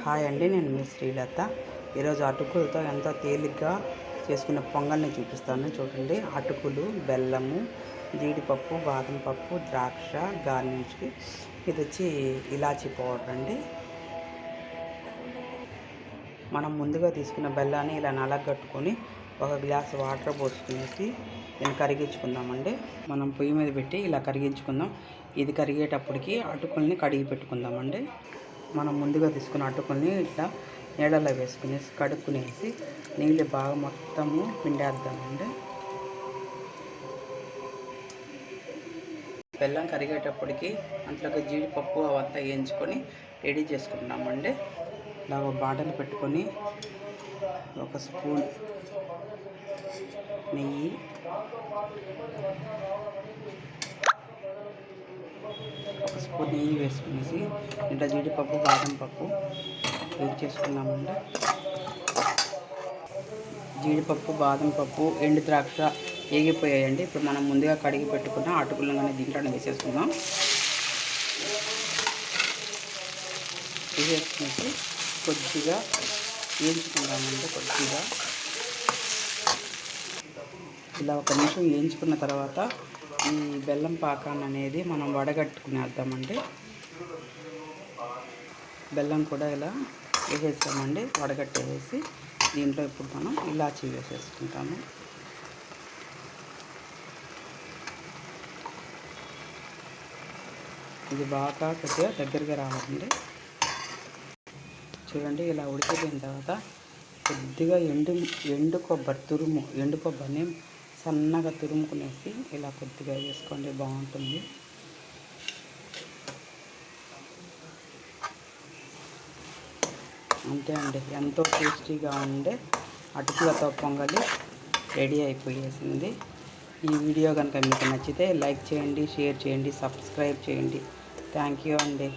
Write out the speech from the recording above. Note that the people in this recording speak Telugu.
హాయ్ అండి, నేను మీ శ్రీలత. ఈరోజు అటుకులతో ఎంతో తేలిగ్గా చేసుకునే పొంగల్ని చూపిస్తాను. చూడండి, అటుకులు, బెల్లము, జీడిపప్పు, బాదం పప్పు, ద్రాక్ష, గార్నిష్కి ఇది వచ్చి ఇలాచీ పౌడర్ అండి. మనం ముందుగా తీసుకున్న బెల్లాన్ని ఇలా నలగట్టుకొని ఒక గ్లాస్ వాటర్ పోసుకునేసి దీన్ని కరిగించుకుందామండి. మనం పొయ్యి మీద పెట్టి ఇలా కరిగించుకుందాం. ఇది కరిగేటప్పటికి అటుకుల్ని కడిగి పెట్టుకుందామండి. మనం ముందుగా తీసుకున్న అటుకుల్ని ఇట్లా నీళ్ళలో వేసుకునేసి కడుక్కునేసి నీళ్ళు బాగా మొత్తము పిండేద్దామండి. బెల్లం కరిగేటప్పటికి అంతలోకి జీడిపప్పు అవంతా వేయించుకొని రెడీ చేసుకుంటున్నామండి. ఇలా ఒక బాటలు పెట్టుకొని ఒక స్పూన్ నెయ్యి, ఒక స్పూన్ నెయ్యి వేసుకునేసి ఇంట్లో జీడిపప్పు, బాదం పప్పు వేసి చేసుకున్నామండి. జీడిపప్పు, బాదం పప్పు, ఎండు ద్రాక్ష వేగిపోయాయండి. ఇప్పుడు మనం ముందుగా కడిగి పెట్టుకున్న అటుకులను కానీ దీంట్లోనే వేసేసుకుందాం. వేసేసుకునేసి కొద్దిగా వేయించుకుందామండి. కొద్దిగా ఇలా ఒక నిమిషం వేయించుకున్న తర్వాత ఈ బెల్లం పాకాన్ని అనేది మనం వడగట్టుకునేద్దామండి. బెల్లం కూడా ఇలా వేసేసామండి, వడగట్టేసి దీంట్లో ఇప్పుడు మనం ఇలాచీ వేసేసుకుంటాము. ఇది బాగా కొద్దిగా దగ్గరగా రావాలండి. చూడండి, ఇలా ఉడికిపోయిన తర్వాత కొద్దిగా ఎండు కొబ్బరిని సన్నగా తురుముకునేసి ఇలా కొద్దిగా వేసుకోండి, బాగుంటుంది. అంతే అండి, ఎంతో టేస్టీగా ఉండే అటుకులతో పొంగలి రెడీ అయిపోయేసింది. ఈ వీడియో కనుక మీకు నచ్చితే లైక్ చేయండి, షేర్ చేయండి, సబ్స్క్రైబ్ చేయండి. థ్యాంక్ యూ అండి.